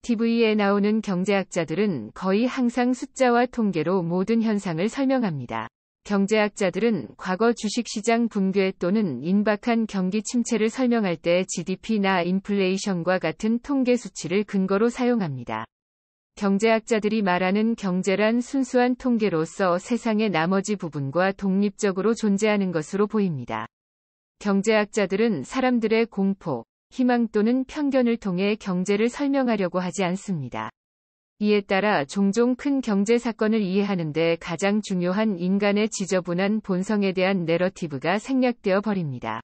TV에 나오는 경제학자들은 거의 항상 숫자와 통계로 모든 현상을 설명합니다. 경제학자들은 과거 주식시장 붕괴 또는 임박한 경기 침체를 설명할 때 GDP나 인플레이션과 같은 통계 수치를 근거로 사용합니다. 경제학자들이 말하는 경제란 순수한 통계로서 세상의 나머지 부분과 독립적으로 존재하는 것으로 보입니다. 경제학자들은 사람들의 공포, 희망 또는 편견을 통해 경제를 설명하려고 하지 않습니다. 이에 따라 종종 큰 경제 사건을 이해하는 데 가장 중요한 인간의 지저분한 본성에 대한 내러티브가 생략되어 버립니다.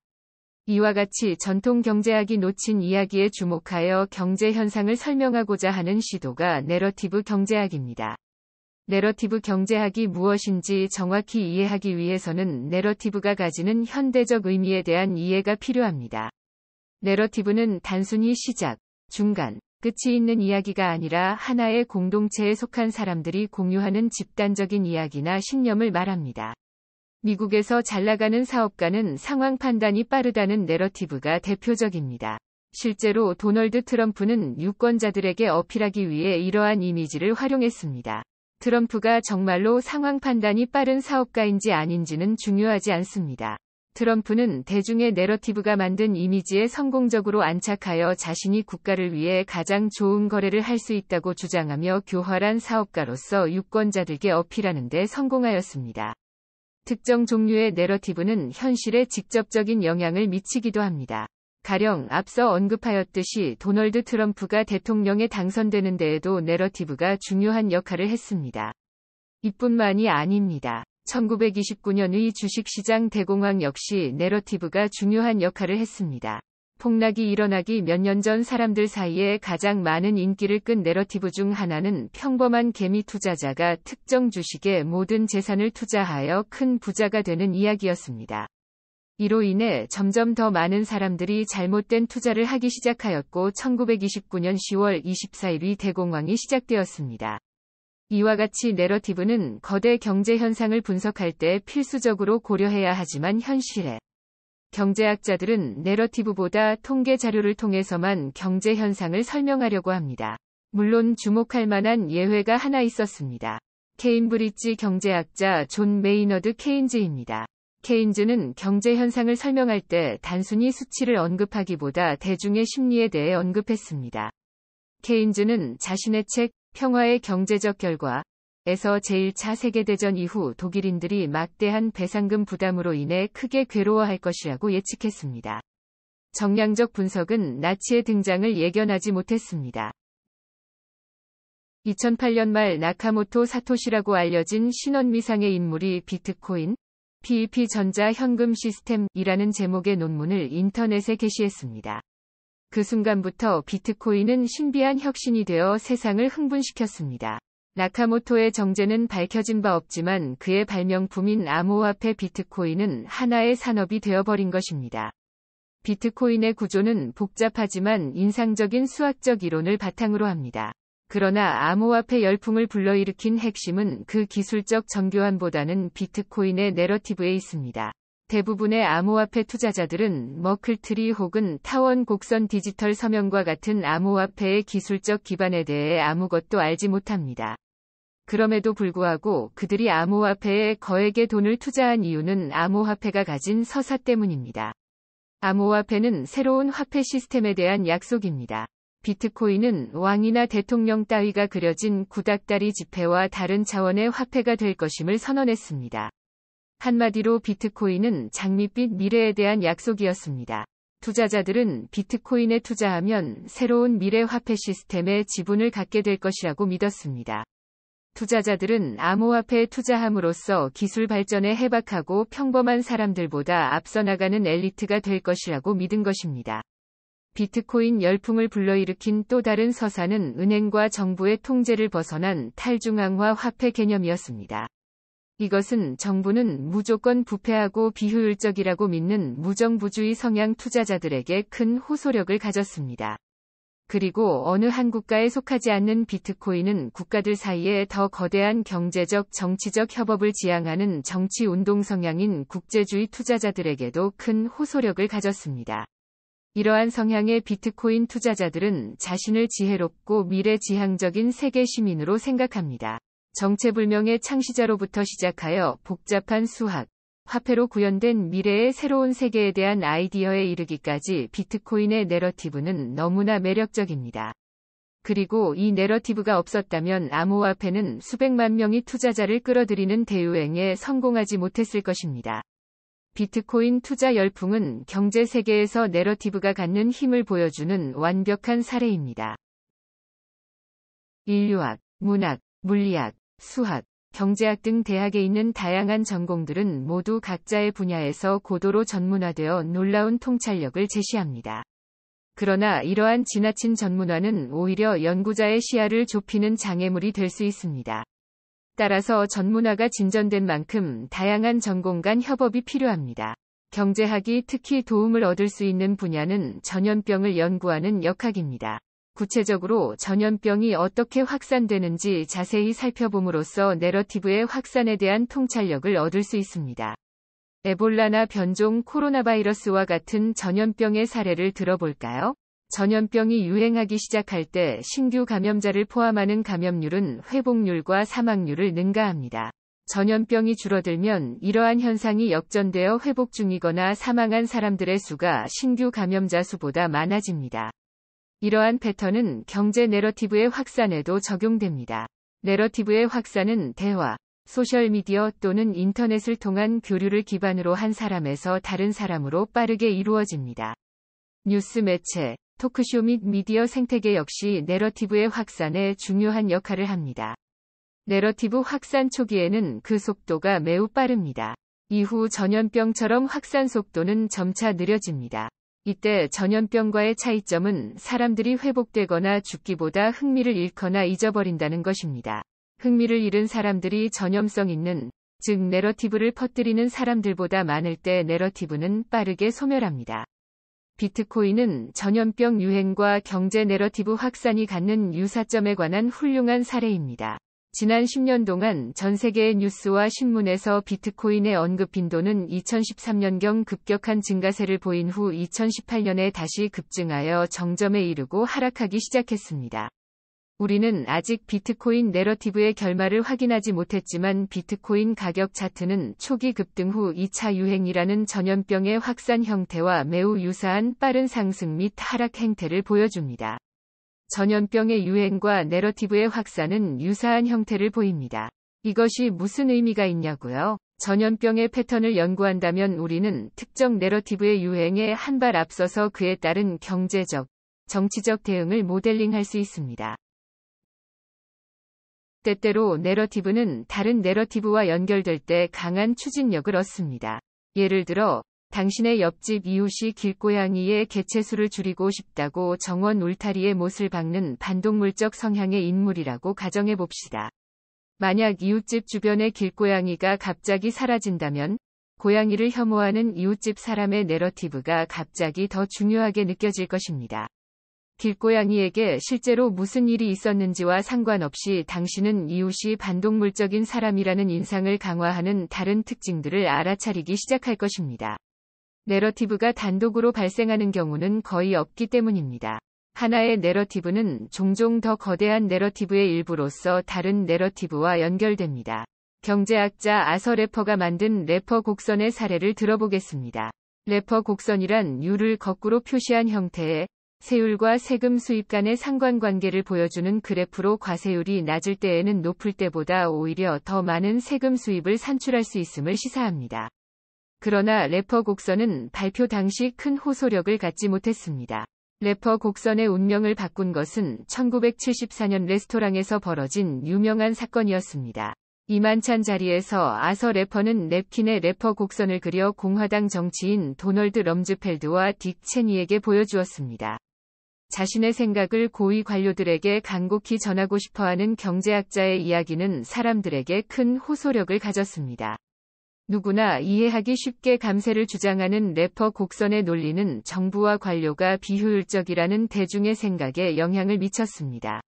이와 같이 전통 경제학이 놓친 이야기에 주목하여 경제 현상을 설명하고자 하는 시도가 내러티브 경제학입니다. 내러티브 경제학이 무엇인지 정확히 이해하기 위해서는 내러티브가 가지는 현대적 의미에 대한 이해가 필요합니다. 내러티브는 단순히 시작, 중간, 끝이 있는 이야기가 아니라 하나의 공동체에 속한 사람들이 공유하는 집단적인 이야기나 신념을 말합니다. 미국에서 잘나가는 사업가는 상황 판단이 빠르다는 내러티브가 대표적입니다. 실제로 도널드 트럼프는 유권자들에게 어필하기 위해 이러한 이미지를 활용했습니다. 트럼프가 정말로 상황 판단이 빠른 사업가인지 아닌지는 중요하지 않습니다. 트럼프는 대중의 내러티브가 만든 이미지에 성공적으로 안착하여 자신이 국가를 위해 가장 좋은 거래를 할 수 있다고 주장하며 교활한 사업가로서 유권자들에게 어필하는 데 성공하였습니다. 특정 종류의 내러티브는 현실에 직접적인 영향을 미치기도 합니다. 가령 앞서 언급하였듯이 도널드 트럼프가 대통령에 당선되는 데에도 내러티브가 중요한 역할을 했습니다. 이뿐만이 아닙니다. 1929년의 주식시장 대공황 역시 내러티브가 중요한 역할을 했습니다. 폭락이 일어나기 몇 년 전 사람들 사이에 가장 많은 인기를 끈 내러티브 중 하나는 평범한 개미 투자자가 특정 주식에 모든 재산을 투자하여 큰 부자가 되는 이야기였습니다. 이로 인해 점점 더 많은 사람들이 잘못된 투자를 하기 시작하였고 1929년 10월 24일의 대공황이 시작되었습니다. 이와 같이 내러티브는 거대 경제 현상을 분석할 때 필수적으로 고려해야 하지만 현실에 경제학자들은 내러티브보다 통계 자료를 통해서만 경제 현상을 설명하려고 합니다. 물론 주목할 만한 예외가 하나 있었습니다. 케임브리지 경제학자 존 메이너드 케인즈입니다. 케인즈는 경제 현상을 설명할 때 단순히 수치를 언급하기보다 대중의 심리에 대해 언급했습니다. 케인즈는 자신의 책 평화의 경제적 결과에서 제1차 세계대전 이후 독일인들이 막대한 배상금 부담으로 인해 크게 괴로워할 것이라고 예측했습니다. 정량적 분석은 나치의 등장을 예견하지 못했습니다. 2008년 말 나카모토 사토시라고 알려진 신원미상의 인물이 비트코인, PEP 전자 현금 시스템이라는 제목의 논문을 인터넷에 게시했습니다. 그 순간부터 비트코인은 신비한 혁신이 되어 세상을 흥분시켰습니다. 나카모토의 정체는 밝혀진 바 없지만 그의 발명품인 암호화폐 비트코인은 하나의 산업이 되어버린 것입니다. 비트코인의 구조는 복잡하지만 인상적인 수학적 이론을 바탕으로 합니다. 그러나 암호화폐 열풍을 불러일으킨 핵심은 그 기술적 정교함보다는 비트코인의 내러티브에 있습니다. 대부분의 암호화폐 투자자들은 머클트리 혹은 타원 곡선 디지털 서명과 같은 암호화폐의 기술적 기반에 대해 아무것도 알지 못합니다. 그럼에도 불구하고 그들이 암호화폐에 거액의 돈을 투자한 이유는 암호화폐가 가진 서사 때문입니다. 암호화폐는 새로운 화폐 시스템에 대한 약속입니다. 비트코인은 왕이나 대통령 따위가 그려진 구닥다리 지폐와 다른 차원의 화폐가 될 것임을 선언했습니다. 한마디로 비트코인은 장밋빛 미래에 대한 약속이었습니다. 투자자들은 비트코인에 투자하면 새로운 미래 화폐 시스템의 지분을 갖게 될 것이라고 믿었습니다. 투자자들은 암호화폐에 투자함으로써 기술 발전에 해박하고 평범한 사람들보다 앞서 나가는 엘리트가 될 것이라고 믿은 것입니다. 비트코인 열풍을 불러일으킨 또 다른 서사는 은행과 정부의 통제를 벗어난 탈중앙화 화폐 개념이었습니다. 이것은 정부는 무조건 부패하고 비효율적이라고 믿는 무정부주의 성향 투자자들에게 큰 호소력을 가졌습니다. 그리고 어느 한 국가에 속하지 않는 비트코인은 국가들 사이에 더 거대한 경제적, 정치적 협업을 지향하는 정치 운동 성향인 국제주의 투자자들에게도 큰 호소력을 가졌습니다. 이러한 성향의 비트코인 투자자들은 자신을 지혜롭고 미래지향적인 세계 시민으로 생각합니다. 정체불명의 창시자로부터 시작하여 복잡한 수학, 화폐로 구현된 미래의 새로운 세계에 대한 아이디어에 이르기까지 비트코인의 내러티브는 너무나 매력적입니다. 그리고 이 내러티브가 없었다면 암호화폐는 수백만 명의 투자자를 끌어들이는 대유행에 성공하지 못했을 것입니다. 비트코인 투자 열풍은 경제 세계에서 내러티브가 갖는 힘을 보여주는 완벽한 사례입니다. 인류학, 문학, 물리학, 수학, 경제학 등 대학에 있는 다양한 전공들은 모두 각자의 분야에서 고도로 전문화되어 놀라운 통찰력을 제시합니다. 그러나 이러한 지나친 전문화는 오히려 연구자의 시야를 좁히는 장애물이 될 수 있습니다. 따라서 전문화가 진전된 만큼 다양한 전공 간 협업이 필요합니다. 경제학이 특히 도움을 얻을 수 있는 분야는 전염병을 연구하는 역학입니다. 구체적으로 전염병이 어떻게 확산되는지 자세히 살펴봄으로써 내러티브의 확산에 대한 통찰력을 얻을 수 있습니다. 에볼라나 변종 코로나 바이러스와 같은 전염병의 사례를 들어볼까요? 전염병이 유행하기 시작할 때 신규 감염자를 포함하는 감염률은 회복률과 사망률을 능가합니다. 전염병이 줄어들면 이러한 현상이 역전되어 회복 중이거나 사망한 사람들의 수가 신규 감염자 수보다 많아집니다. 이러한 패턴은 경제 내러티브의 확산에도 적용됩니다. 내러티브의 확산은 대화, 소셜미디어 또는 인터넷을 통한 교류를 기반으로 한 사람에서 다른 사람으로 빠르게 이루어집니다. 뉴스 매체, 토크쇼 및 미디어 생태계 역시 내러티브의 확산에 중요한 역할을 합니다. 내러티브 확산 초기에는 그 속도가 매우 빠릅니다. 이후 전염병처럼 확산 속도는 점차 느려집니다. 이때 전염병과의 차이점은 사람들이 회복되거나 죽기보다 흥미를 잃거나 잊어버린다는 것입니다. 흥미를 잃은 사람들이 전염성 있는, 즉 내러티브를 퍼뜨리는 사람들보다 많을 때 내러티브는 빠르게 소멸합니다. 비트코인은 전염병 유행과 경제 내러티브 확산이 갖는 유사점에 관한 훌륭한 사례입니다. 지난 10년 동안 전 세계의 뉴스와 신문에서 비트코인의 언급 빈도는 2013년경 급격한 증가세를 보인 후 2018년에 다시 급증하여 정점에 이르고 하락하기 시작했습니다. 우리는 아직 비트코인 내러티브의 결말을 확인하지 못했지만 비트코인 가격 차트는 초기 급등 후 2차 유행이라는 전염병의 확산 형태와 매우 유사한 빠른 상승 및 하락 행태를 보여줍니다. 전염병의 유행과 내러티브의 확산은 유사한 형태를 보입니다. 이것이 무슨 의미가 있냐고요? 전염병의 패턴을 연구한다면 우리는 특정 내러티브의 유행에 한 발 앞서서 그에 따른 경제적, 정치적 대응을 모델링할 수 있습니다. 때때로 내러티브는 다른 내러티브와 연결될 때 강한 추진력을 얻습니다. 예를 들어, 당신의 옆집 이웃이 길고양이의 개체수를 줄이고 싶다고 정원 울타리에 못을 박는 반동물적 성향의 인물이라고 가정해 봅시다. 만약 이웃집 주변의 길고양이가 갑자기 사라진다면, 고양이를 혐오하는 이웃집 사람의 내러티브가 갑자기 더 중요하게 느껴질 것입니다. 길고양이에게 실제로 무슨 일이 있었는지와 상관없이 당신은 이웃이 반동물적인 사람이라는 인상을 강화하는 다른 특징들을 알아차리기 시작할 것입니다. 내러티브가 단독으로 발생하는 경우는 거의 없기 때문입니다. 하나의 내러티브는 종종 더 거대한 내러티브의 일부로서 다른 내러티브와 연결됩니다. 경제학자 아서 래퍼가 만든 래퍼 곡선의 사례를 들어보겠습니다. 래퍼 곡선이란 유를 거꾸로 표시한 형태의 세율과 세금 수입 간의 상관관계를 보여주는 그래프로 과세율이 낮을 때에는 높을 때보다 오히려 더 많은 세금 수입을 산출할 수 있음을 시사합니다. 그러나 래퍼 곡선은 발표 당시 큰 호소력을 갖지 못했습니다. 래퍼 곡선의 운명을 바꾼 것은 1974년 레스토랑에서 벌어진 유명한 사건이었습니다. 이만찬 자리에서 아서 래퍼는 냅킨에 래퍼 곡선을 그려 공화당 정치인 도널드 럼즈펠드와 딕 체니에게 보여주었습니다. 자신의 생각을 고위 관료들에게 간곡히 전하고 싶어하는 경제학자의 이야기는 사람들에게 큰 호소력을 가졌습니다. 누구나 이해하기 쉽게 감세를 주장하는 래퍼 곡선의 논리는 정부와 관료가 비효율적이라는 대중의 생각에 영향을 미쳤습니다.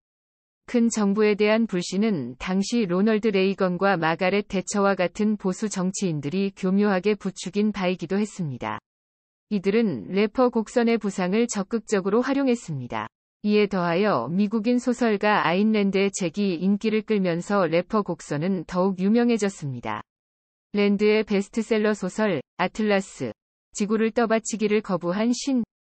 큰 정부에 대한 불신은 당시 로널드 레이건과 마가렛 대처와 같은 보수 정치인들이 교묘하게 부추긴 바이기도 했습니다. 이들은 래퍼 곡선의 부상을 적극적으로 활용했습니다. 이에 더하여 미국인 소설가 아인랜드의 책이 인기를 끌면서 래퍼 곡선은 더욱 유명해졌습니다. 랜드의 베스트셀러 소설 아틀라스, 지구를 떠받치기를 거부한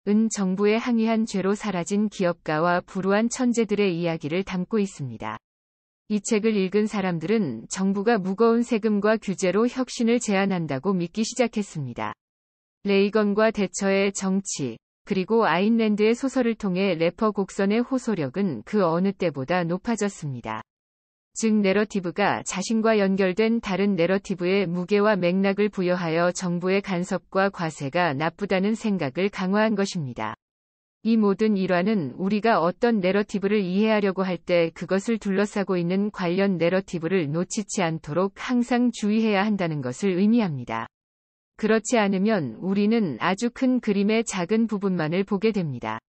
은 정부에 항의한 죄로 사라진 기업가와 불우한 천재들의 이야기를 담고 있습니다. 이 책을 읽은 사람들은 정부가 무거운 세금과 규제로 혁신을 제안한다고 믿기 시작했습니다. 레이건과 대처의 정치, 그리고 아인랜드의 소설을 통해 래퍼 곡선의 호소력은 그 어느 때보다 높아졌습니다. 즉 내러티브가 자신과 연결된 다른 내러티브에 무게와 맥락을 부여하여 정부의 간섭과 과세가 나쁘다는 생각을 강화한 것입니다. 이 모든 일화는 우리가 어떤 내러티브를 이해하려고 할 때 그것을 둘러싸고 있는 관련 내러티브를 놓치지 않도록 항상 주의해야 한다는 것을 의미합니다. 그렇지 않으면 우리는 아주 큰 그림의 작은 부분만을 보게 됩니다.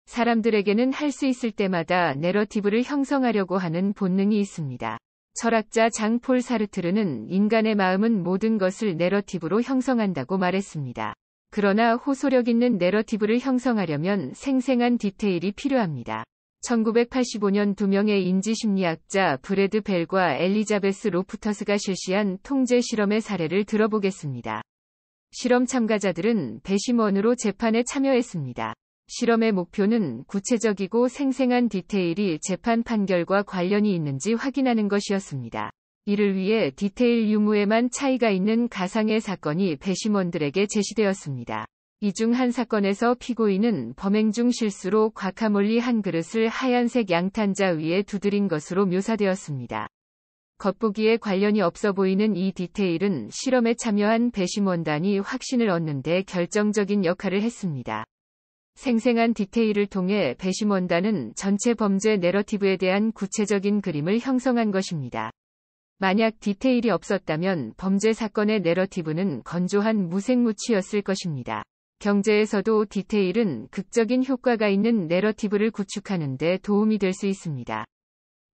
사람들에게는 할 수 있을 때마다 내러티브를 형성하려고 하는 본능이 있습니다. 철학자 장 폴 사르트르는 인간의 마음은 모든 것을 내러티브로 형성한다고 말했습니다. 그러나 호소력 있는 내러티브를 형성하려면 생생한 디테일이 필요합니다. 1985년 두 명의 인지심리학자 브래드 벨과 엘리자베스 로프터스가 실시한 통제 실험의 사례를 들어보겠습니다. 실험 참가자들은 배심원으로 재판에 참여했습니다. 실험의 목표는 구체적이고 생생한 디테일이 재판 판결과 관련이 있는지 확인하는 것이었습니다. 이를 위해 디테일 유무에만 차이가 있는 가상의 사건이 배심원들에게 제시되었습니다. 이 중 한 사건에서 피고인은 범행 중 실수로 과카몰리 한 그릇을 하얀색 양탄자 위에 두드린 것으로 묘사되었습니다. 겉보기에 관련이 없어 보이는 이 디테일은 실험에 참여한 배심원단이 확신을 얻는 데 결정적인 역할을 했습니다. 생생한 디테일을 통해 배심원단은 전체 범죄 내러티브에 대한 구체적인 그림을 형성한 것입니다. 만약 디테일이 없었다면 범죄 사건의 내러티브는 건조한 무색무취였을 것입니다. 경제에서도 디테일은 극적인 효과가 있는 내러티브를 구축하는 데 도움이 될 수 있습니다.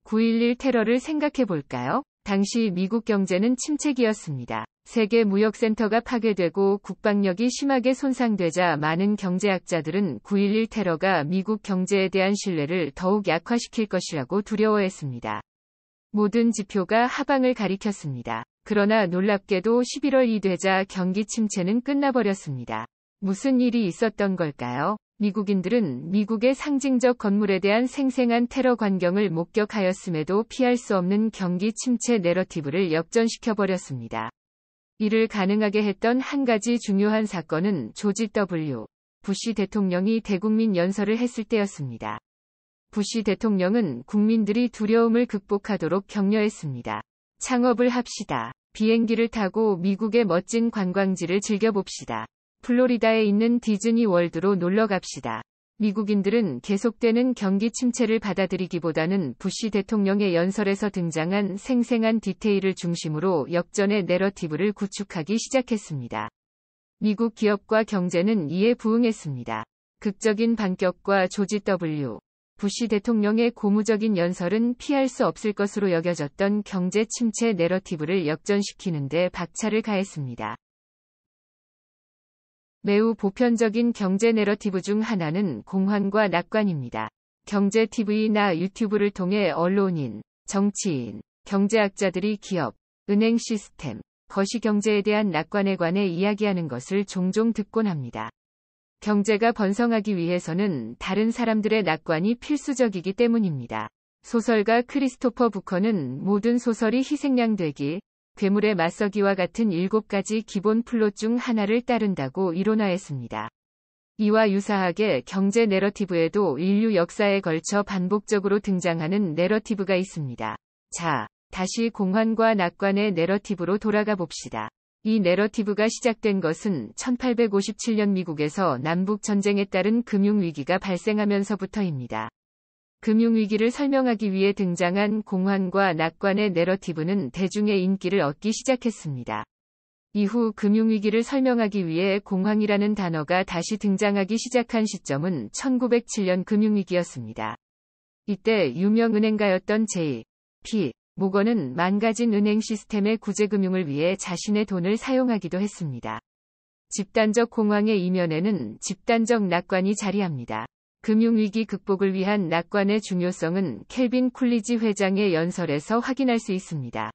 9.11 테러를 생각해 볼까요? 당시 미국 경제는 침체기였습니다. 세계 무역센터가 파괴되고 국방력이 심하게 손상되자 많은 경제학자들은 9.11 테러가 미국 경제에 대한 신뢰를 더욱 약화시킬 것이라고 두려워했습니다. 모든 지표가 하방을 가리켰습니다. 그러나 놀랍게도 11월이 되자 경기 침체는 끝나버렸습니다. 무슨 일이 있었던 걸까요? 미국인들은 미국의 상징적 건물에 대한 생생한 테러 광경을 목격하였음에도 피할 수 없는 경기 침체 내러티브를 역전시켜버렸습니다. 이를 가능하게 했던 한 가지 중요한 사건은 조지 W. 부시 대통령이 대국민 연설을 했을 때였습니다. 부시 대통령은 국민들이 두려움을 극복하도록 격려했습니다. 창업을 합시다. 비행기를 타고 미국의 멋진 관광지를 즐겨봅시다. 플로리다에 있는 디즈니 월드로 놀러 갑시다. 미국인들은 계속되는 경기 침체를 받아들이기보다는 부시 대통령의 연설에서 등장한 생생한 디테일을 중심으로 역전의 내러티브를 구축하기 시작했습니다. 미국 기업과 경제는 이에 부응했습니다. 극적인 반격과 조지 W. 부시 대통령의 고무적인 연설은 피할 수 없을 것으로 여겨졌던 경제 침체 내러티브를 역전시키는 데 박차를 가했습니다. 매우 보편적인 경제 내러티브 중 하나는 공황과 낙관입니다. 경제 TV나 유튜브를 통해 언론인, 정치인, 경제학자들이 기업, 은행 시스템, 거시경제에 대한 낙관에 관해 이야기하는 것을 종종 듣곤 합니다. 경제가 번성하기 위해서는 다른 사람들의 낙관이 필수적이기 때문입니다. 소설가 크리스토퍼 부커는 모든 소설이 희생양 되기, 괴물에 맞서기와 같은 7가지 기본 플롯 중 하나를 따른다고 이론화했습니다. 이와 유사하게 경제 내러티브에도 인류 역사에 걸쳐 반복적으로 등장하는 내러티브가 있습니다. 자, 다시 공황과 낙관의 내러티브로 돌아가 봅시다. 이 내러티브가 시작된 것은 1857년 미국에서 남북전쟁에 따른 금융위기가 발생하면서부터입니다. 금융위기를 설명하기 위해 등장한 공황과 낙관의 내러티브는 대중의 인기를 얻기 시작했습니다. 이후 금융위기를 설명하기 위해 공황이라는 단어가 다시 등장하기 시작한 시점은 1907년 금융위기였습니다. 이때 유명 은행가였던 J.P. 모건은 망가진 은행 시스템의 구제금융을 위해 자신의 돈을 사용하기도 했습니다. 집단적 공황의 이면에는 집단적 낙관이 자리합니다. 금융위기 극복을 위한 낙관의 중요성은 켈빈 쿨리지 회장의 연설에서 확인할 수 있습니다.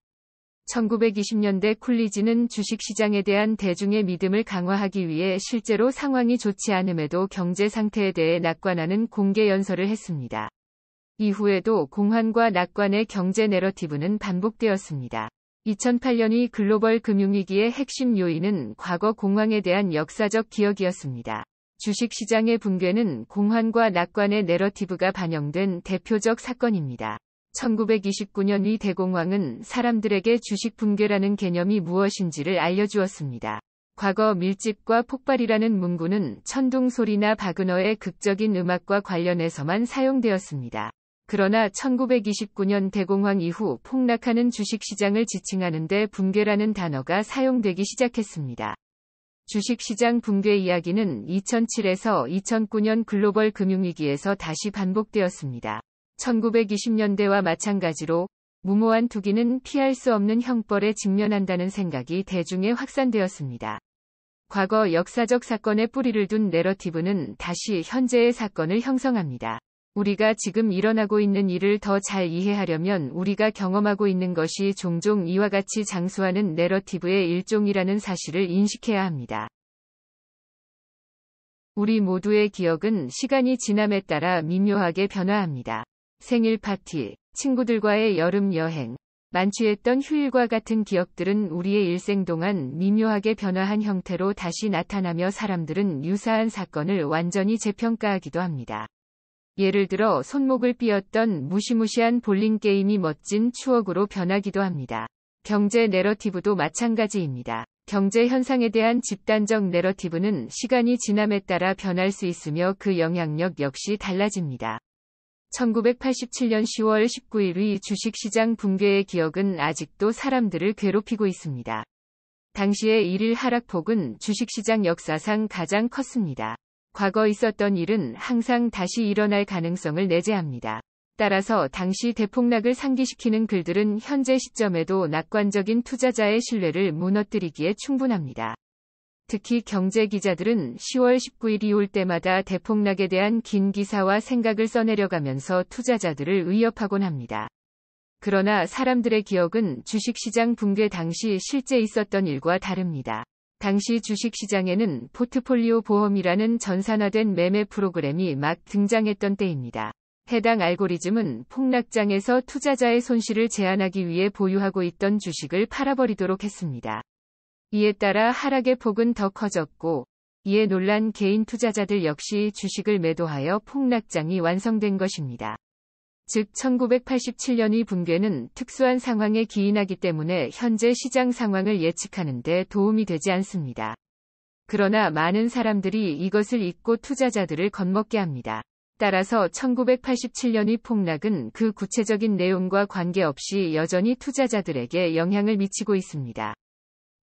1920년대 쿨리지는 주식시장에 대한 대중의 믿음을 강화하기 위해 실제로 상황이 좋지 않음에도 경제 상태에 대해 낙관하는 공개 연설을 했습니다. 이후에도 공황과 낙관의 경제 내러티브는 반복되었습니다. 2008년의 글로벌 금융위기의 핵심 요인은 과거 공황에 대한 역사적 기억이었습니다. 주식시장의 붕괴는 공황과 낙관의 내러티브가 반영된 대표적 사건입니다. 1929년의 대공황은 사람들에게 주식 붕괴라는 개념이 무엇인지를 알려주었습니다. 과거 밀집과 폭발이라는 문구는 천둥 소리나 바그너의 극적인 음악과 관련해서만 사용되었습니다. 그러나 1929년 대공황 이후 폭락하는 주식시장을 지칭하는 데 붕괴라는 단어가 사용되기 시작했습니다. 주식시장 붕괴 이야기는 2007에서 2009년 글로벌 금융위기에서 다시 반복되었습니다. 1920년대와 마찬가지로 무모한 투기는 피할 수 없는 형벌에 직면한다는 생각이 대중에 확산되었습니다. 과거 역사적 사건에 뿌리를 둔 내러티브는 다시 현재의 사건을 형성합니다. 우리가 지금 일어나고 있는 일을 더 잘 이해하려면 우리가 경험하고 있는 것이 종종 이와 같이 장수하는 내러티브의 일종이라는 사실을 인식해야 합니다. 우리 모두의 기억은 시간이 지남에 따라 미묘하게 변화합니다. 생일 파티, 친구들과의 여름 여행, 만취했던 휴일과 같은 기억들은 우리의 일생 동안 미묘하게 변화한 형태로 다시 나타나며 사람들은 유사한 사건을 완전히 재평가하기도 합니다. 예를 들어 손목을 삐었던 무시무시한 볼링 게임이 멋진 추억으로 변하기도 합니다. 경제 내러티브도 마찬가지입니다. 경제 현상에 대한 집단적 내러티브는 시간이 지남에 따라 변할 수 있으며 그 영향력 역시 달라집니다. 1987년 10월 19일의 주식시장 붕괴의 기억은 아직도 사람들을 괴롭히고 있습니다. 당시의 일일 하락폭은 주식시장 역사상 가장 컸습니다. 과거 있었던 일은 항상 다시 일어날 가능성을 내재합니다. 따라서 당시 대폭락을 상기시키는 글들은 현재 시점에도 낙관적인 투자자의 신뢰를 무너뜨리기에 충분합니다. 특히 경제 기자들은 10월 19일이 올 때마다 대폭락에 대한 긴 기사와 생각을 써내려가면서 투자자들을 위협하곤 합니다. 그러나 사람들의 기억은 주식시장 붕괴 당시 실제 있었던 일과 다릅니다. 당시 주식시장에는 포트폴리오 보험이라는 전산화된 매매 프로그램이 막 등장했던 때입니다. 해당 알고리즘은 폭락장에서 투자자의 손실을 제한하기 위해 보유하고 있던 주식을 팔아버리도록 했습니다. 이에 따라 하락의 폭은 더 커졌고, 이에 놀란 개인 투자자들 역시 주식을 매도하여 폭락장이 완성된 것입니다. 즉 1987년의 붕괴는 특수한 상황에 기인하기 때문에 현재 시장 상황을 예측하는 데 도움이 되지 않습니다. 그러나 많은 사람들이 이것을 잊고 투자자들을 겁먹게 합니다. 따라서 1987년의 폭락은 그 구체적인 내용과 관계없이 여전히 투자자들에게 영향을 미치고 있습니다.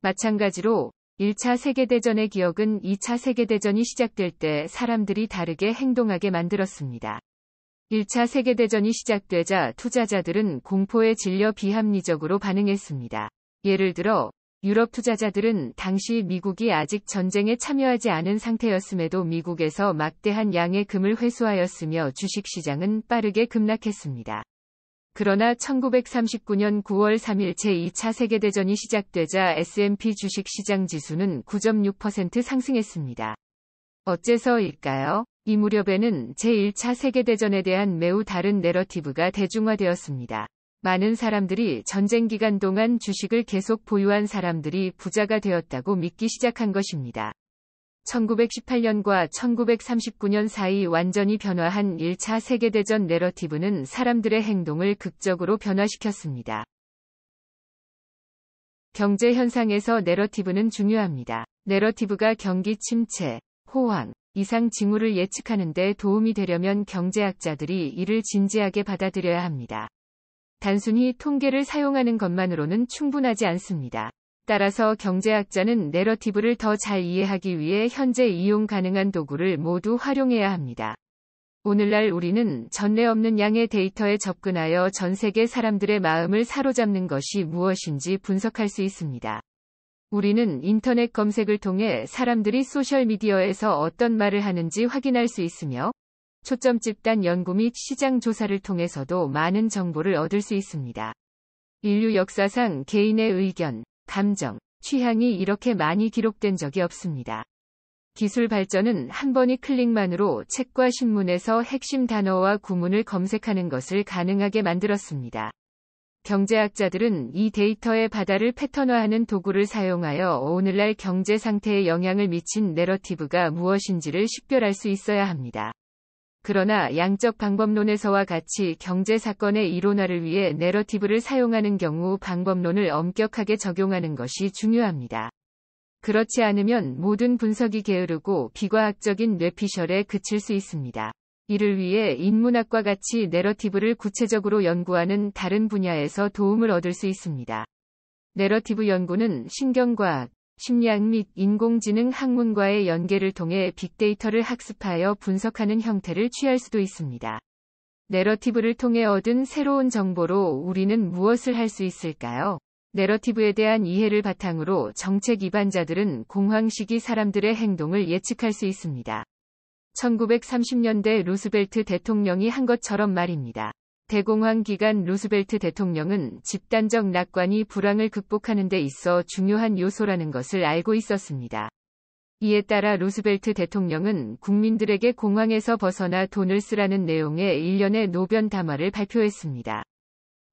마찬가지로 1차 세계대전의 기억은 2차 세계대전이 시작될 때 사람들이 다르게 행동하게 만들었습니다. 1차 세계대전이 시작되자 투자자들은 공포에 질려 비합리적으로 반응했습니다. 예를 들어 유럽 투자자들은 당시 미국이 아직 전쟁에 참여하지 않은 상태였음에도 미국에서 막대한 양의 금을 회수하였으며 주식시장은 빠르게 급락했습니다. 그러나 1939년 9월 3일 제2차 세계대전이 시작되자 S&P 주식시장 지수는 9.6% 상승했습니다. 어째서일까요? 이 무렵에는 제1차 세계대전에 대한 매우 다른 내러티브가 대중화되었습니다. 많은 사람들이 전쟁 기간 동안 주식을 계속 보유한 사람들이 부자가 되었다고 믿기 시작한 것입니다. 1918년과 1939년 사이 완전히 변화한 1차 세계대전 내러티브는 사람들의 행동을 극적으로 변화시켰습니다. 경제 현상에서 내러티브는 중요합니다. 내러티브가 경기 침체, 호황, 이상 징후를 예측하는 데 도움이 되려면 경제학자들이 이를 진지하게 받아들여야 합니다. 단순히 통계를 사용하는 것만으로는 충분하지 않습니다. 따라서 경제학자는 내러티브를 더 잘 이해하기 위해 현재 이용 가능한 도구를 모두 활용해야 합니다. 오늘날 우리는 전례 없는 양의 데이터에 접근하여 전 세계 사람들의 마음을 사로잡는 것이 무엇인지 분석할 수 있습니다. 우리는 인터넷 검색을 통해 사람들이 소셜미디어에서 어떤 말을 하는지 확인할 수 있으며, 초점 집단 연구 및 시장 조사를 통해서도 많은 정보를 얻을 수 있습니다. 인류 역사상 개인의 의견, 감정, 취향이 이렇게 많이 기록된 적이 없습니다. 기술 발전은 한 번의 클릭만으로 책과 신문에서 핵심 단어와 구문을 검색하는 것을 가능하게 만들었습니다. 경제학자들은 이 데이터의 바다를 패턴화하는 도구를 사용하여 오늘날 경제 상태에 영향을 미친 내러티브가 무엇인지를 식별할 수 있어야 합니다. 그러나 양적 방법론에서와 같이 경제 사건의 이론화를 위해 내러티브를 사용하는 경우 방법론을 엄격하게 적용하는 것이 중요합니다. 그렇지 않으면 모든 분석이 게으르고 비과학적인 뇌피셜에 그칠 수 있습니다. 이를 위해 인문학과 같이 내러티브를 구체적으로 연구하는 다른 분야에서 도움을 얻을 수 있습니다. 내러티브 연구는 신경과학, 심리학 및 인공지능 학문과의 연계를 통해 빅데이터를 학습하여 분석하는 형태를 취할 수도 있습니다. 내러티브를 통해 얻은 새로운 정보로 우리는 무엇을 할 수 있을까요? 내러티브에 대한 이해를 바탕으로 정책 입안자들은 공황 시기 사람들의 행동을 예측할 수 있습니다. 1930년대 루스벨트 대통령이 한 것처럼 말입니다. 대공황 기간 루스벨트 대통령은 집단적 낙관이 불황을 극복하는 데 있어 중요한 요소라는 것을 알고 있었습니다. 이에 따라 루스벨트 대통령은 국민들에게 공황에서 벗어나 돈을 쓰라는 내용의 일련의 노변 담화를 발표했습니다.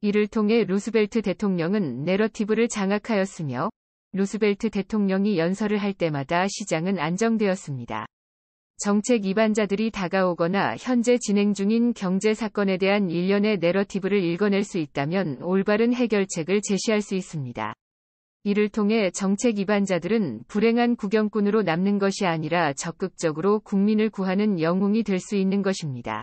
이를 통해 루스벨트 대통령은 내러티브를 장악하였으며, 루스벨트 대통령이 연설을 할 때마다 시장은 안정되었습니다. 정책 입안자들이 다가오거나 현재 진행 중인 경제 사건에 대한 일련의 내러티브를 읽어낼 수 있다면 올바른 해결책을 제시할 수 있습니다. 이를 통해 정책 입안자들은 불행한 구경꾼으로 남는 것이 아니라 적극적으로 국민을 구하는 영웅이 될 수 있는 것입니다.